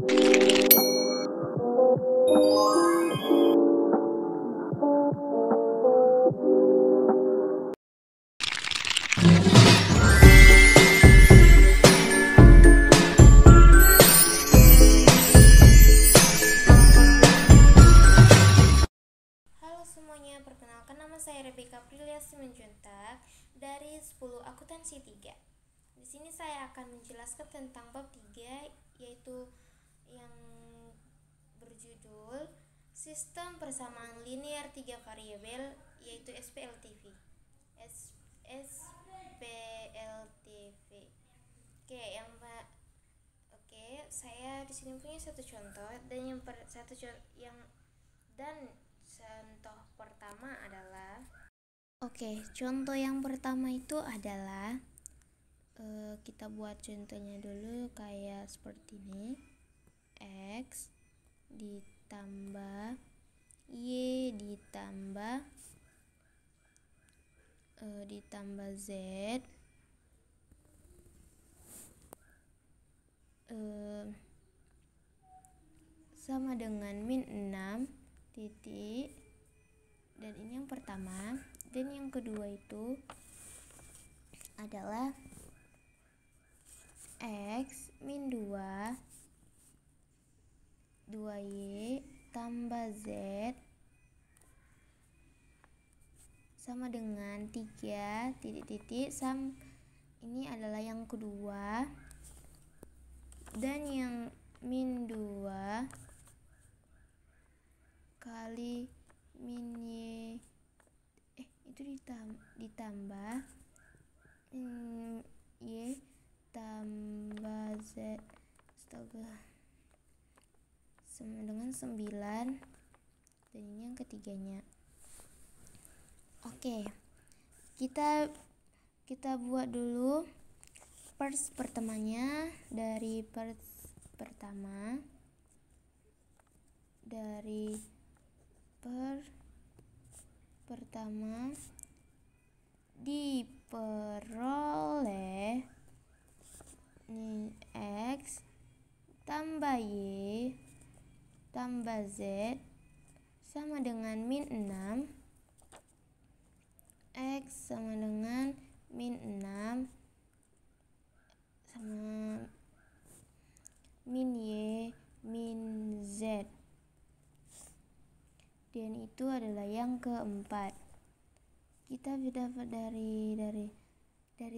Halo semuanya, perkenalkan nama saya Rebecca Aprilia Simanjuntak dari 10 Akuntansi 3. Di sini saya akan menjelaskan tentang bab 3, yaitu yang berjudul Sistem Persamaan Linear 3 Variabel, yaitu SPLTV. SPLTV. Saya di sini punya satu contoh contoh pertama adalah contoh yang pertama itu adalah kita buat contohnya dulu kayak seperti ini. X ditambah Y ditambah Z sama dengan min 6 titik, dan ini yang pertama. Dan yang kedua itu adalah X min 2y tambah Z sama dengan 3 titik-titik. Ini adalah yang kedua. Dan yang min 2 kali min Y itu ditambah Y tambah Z sama dengan 9, dan ini yang ketiganya. Kita buat dulu pertamanya. Dari pertama diperoleh X tambah Y tambah Z sama dengan min 6. X sama dengan min 6 sama min Y min Z, dan itu adalah yang keempat. Kita dapat dari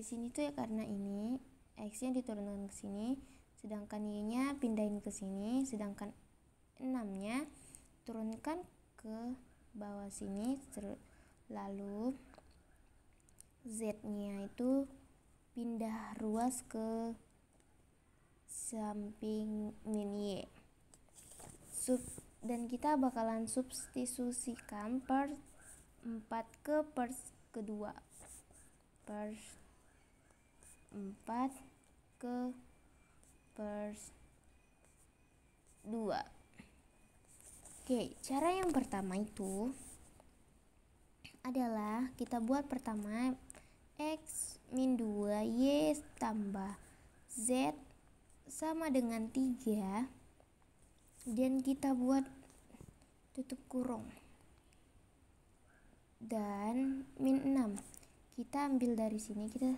sini tuh ya, karena ini X nya diturunkan ke sini, sedangkan Y nya pindahin ke sini, sedangkan 6 nya turunkan ke bawah sini, lalu Z nya itu pindah ruas ke samping min Y. Dan kita bakalan substitusikan per 4 ke kedua, per 4 ke per 2. Cara yang pertama itu adalah kita buat pertama X min 2 Y tambah Z sama dengan 3, dan kita buat tutup kurung. Dan min 6 kita ambil dari sini, kita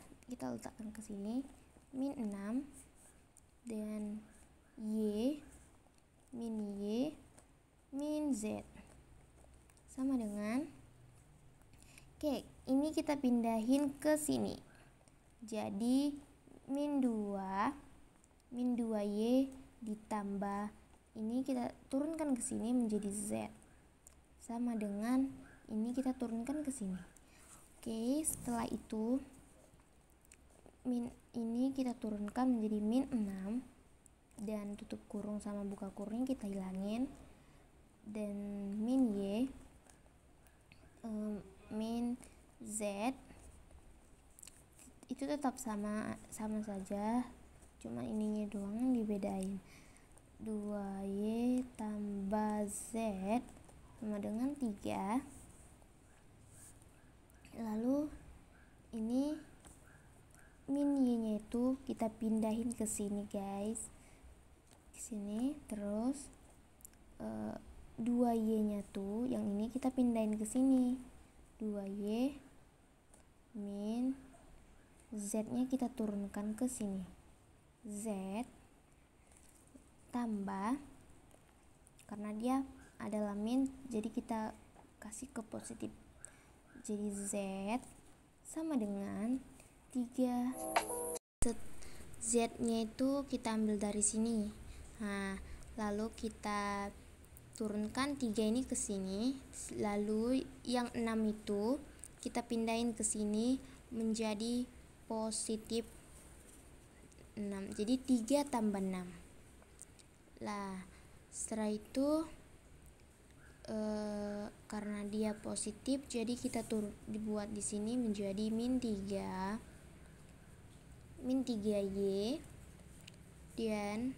letakkan ke sini, min 6, dan Y min Z sama dengan ini kita pindahin ke sini, jadi min 2y ditambah ini kita turunkan ke sini menjadi Z sama dengan ini kita turunkan ke sini. Setelah itu ini kita turunkan menjadi min 6, dan tutup kurung sama buka kurung kita hilangin, dan min Y min Z itu tetap sama saja, cuma ininya doang yang dibedain. 2Y tambah Z sama dengan 3. Lalu ini min Y nya itu kita pindahin ke sini guys, sini. Terus 2y nya tuh yang ini kita pindahin ke sini. 2y min z nya kita turunkan ke sini. Z tambah, karena dia adalah min jadi kita kasih ke positif, jadi z sama dengan 3. Z nya itu kita ambil dari sini. Nah, lalu kita turunkan 3 ini ke sini, lalu yang 6 itu kita pindahin ke sini menjadi positif 6, jadi 3 tambah 6 lah. Setelah itu karena dia positif jadi kita dibuat di sini menjadi min 3y, dan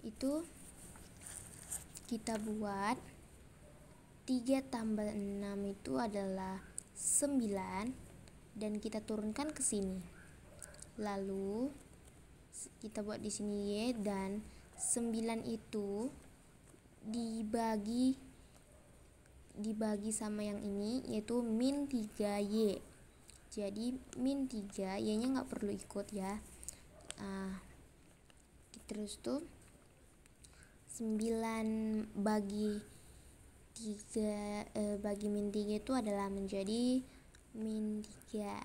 itu kita buat 3 tambah 6 itu adalah 9, dan kita turunkan ke sini. Lalu kita buat di sini y, dan 9 itu dibagi sama yang ini, yaitu min 3y. Jadi min 3, y nya nggak perlu ikut ya. Terus tuh 9 bagi 3 bagi min 3 itu adalah menjadi min 3.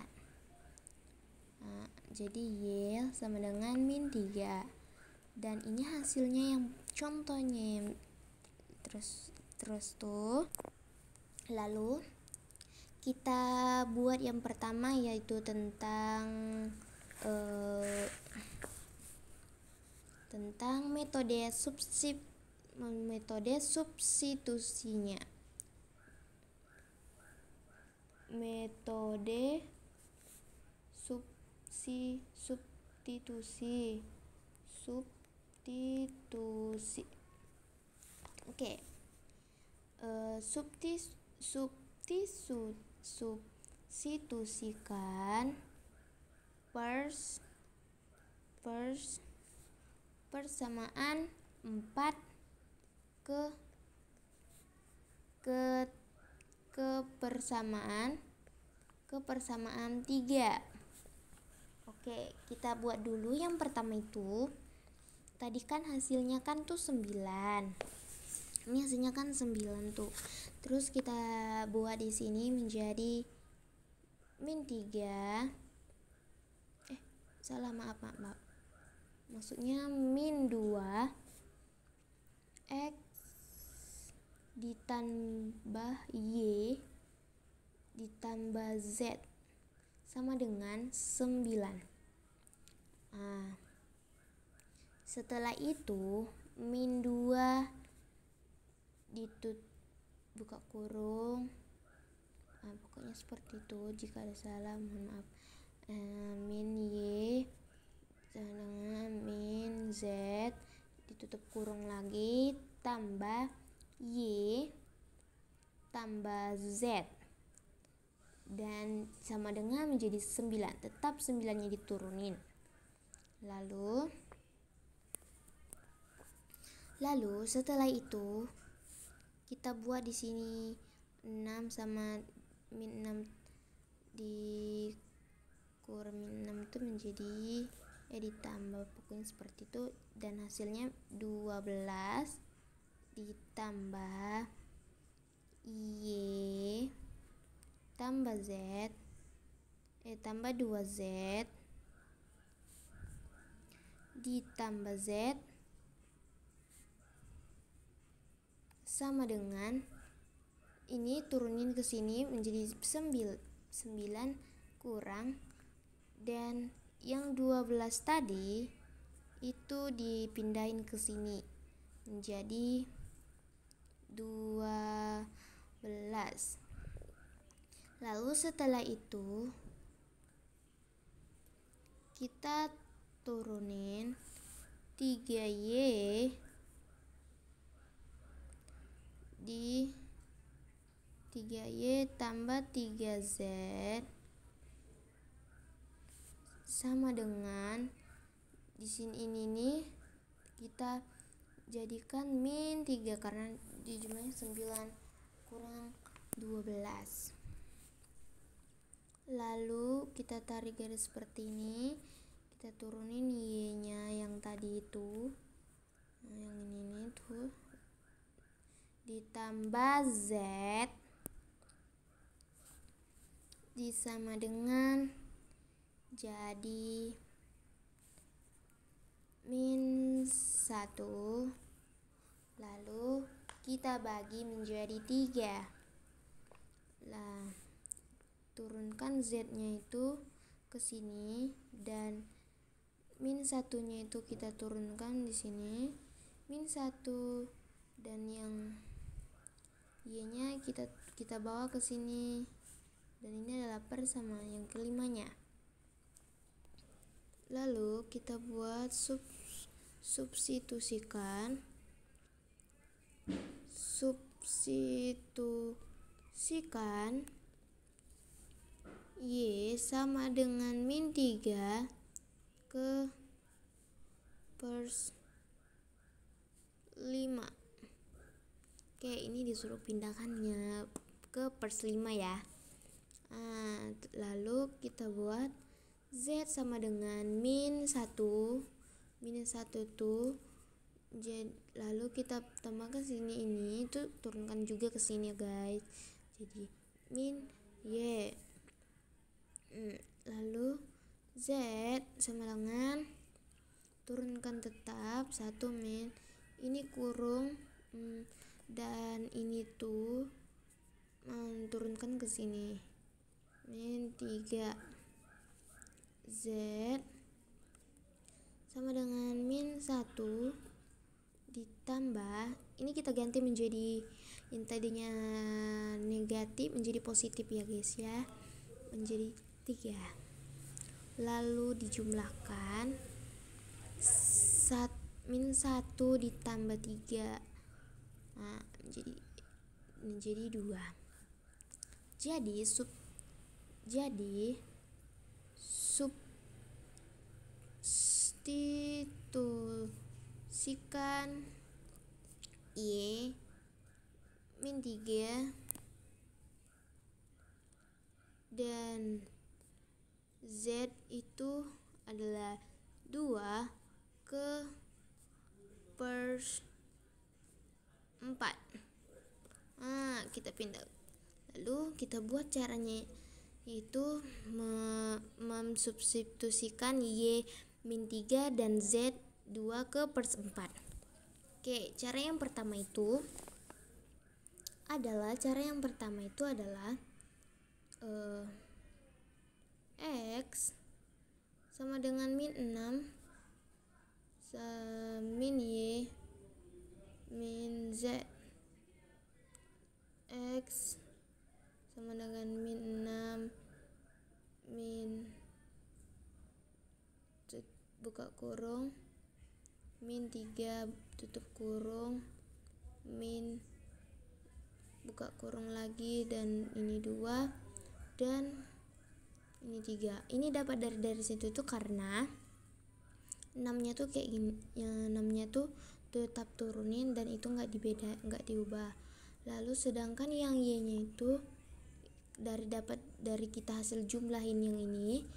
Jadi y sama dengan min 3, dan ini hasilnya yang contohnya. Terus tuh lalu kita buat yang pertama, yaitu tentang metode substitusinya. Metode substitusi. Oke. Substitusikan persamaan 4 ke persamaan 3. Oke, kita buat dulu yang pertama itu. Tadi kan hasilnya kan tuh 9. Ini hasilnya kan 9 tuh. Terus kita buat di sini menjadi min 3. Salah, maaf. Maksudnya min 2 x ditambah y ditambah z sama dengan 9. Setelah itu min 2 buka kurung, pokoknya seperti itu. Jika ada salah mohon maaf. Min y sama dengan min z ditutup kurung lagi tambah y tambah z, dan sama dengan menjadi 9. Tetap 9-nya diturunin. Lalu setelah itu kita buat di sini 6 sama min 6 dikurang min 6 itu menjadi ditambah, pokoknya seperti itu, dan hasilnya 12 ditambah y tambah z tambah 2z ditambah z sama dengan ini turunin ke sini menjadi 9 kurang, dan yang 12 tadi itu dipindahin ke sini menjadi 12. Lalu setelah itu kita turunin 3y di 3y tambah 3z sama dengan di sini ini nih kita jadikan min 3 karena dijumlahnya 9 kurang 12. Lalu kita tarik garis seperti ini, kita turunin y-nya yang tadi itu, yang ini tuh, ditambah z disama dengan jadi min 1, lalu kita bagi menjadi 3. Nah, turunkan z-nya itu ke sini dan min 1-nya itu kita turunkan di sini, min 1, dan yang y-nya kita bawa ke sini, dan ini adalah per sama yang kelimanya. Lalu kita buat substitusikan y sama dengan min 3 ke per 5. Oke, ini disuruh pindahkannya ke per 5 ya. Lalu kita buat z sama dengan min 1 tuh, lalu kita tambahkan sini, ini tuh turunkan juga ke sini guys, jadi min y. Lalu z sama dengan turunkan tetap 1 min, ini kurung, dan ini tuh turunkan ke sini, min 3 z sama dengan min 1 ditambah, ini kita ganti menjadi yang tadinya negatif menjadi positif ya guys ya, menjadi 3. Lalu dijumlahkan min 1 ditambah 3, menjadi 2. Jadi substitusikan y min 3 dan z itu adalah 2 ke per 4. Kita pindah. Lalu kita buat caranya itu memsubstitusikan y min 3 dan z 2 ke per 4. Oke, cara yang pertama itu adalah x sama dengan min 6 min y min z, x sama dengan min 6 min buka kurung min 3 tutup kurung min buka kurung lagi, dan ini 2 dan ini 3. Ini dapat dari situ tuh karena 6-nya tuh kayak gini, yang 6-nya tuh tetap turunin dan itu nggak diubah. Lalu sedangkan yang y-nya itu dapat dari kita hasil jumlahin yang ini.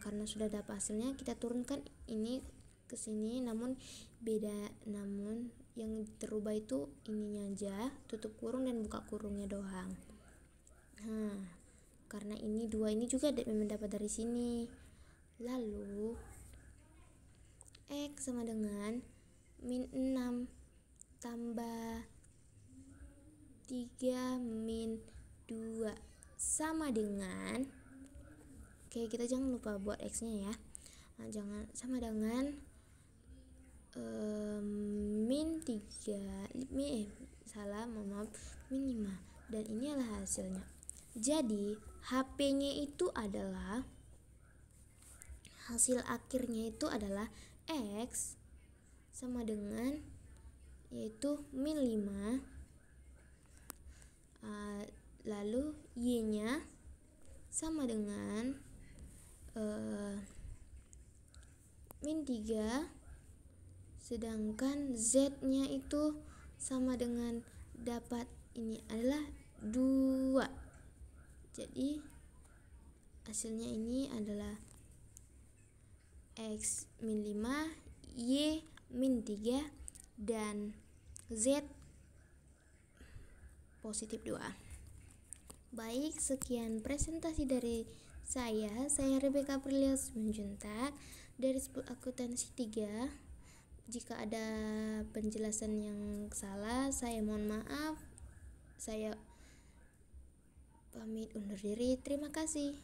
Karena sudah dapat hasilnya, kita turunkan ini ke sini, namun beda, namun yang terubah itu ininya aja, tutup kurung dan buka kurungnya doang. Karena ini 2 ini juga memang dapat dari sini. Lalu x sama dengan min 6 tambah 3 min 2 sama dengan, oke, kita jangan lupa buat x nya ya, jangan sama dengan min 3 min 5, dan ini adalah hasilnya. Jadi HP nya itu adalah, hasil akhirnya itu adalah x sama dengan yaitu min 5, lalu y nya sama dengan min 3 sedangkan Z-nya itu sama dengan dapat ini adalah 2. Jadi hasilnya ini adalah X min 5, Y min 3, dan Z positif 2. Baik, sekian presentasi dari saya Rebecca Aprilia Simanjuntak dari Akuntansi 3. Jika ada penjelasan yang salah, saya mohon maaf. Saya pamit undur diri. Terima kasih.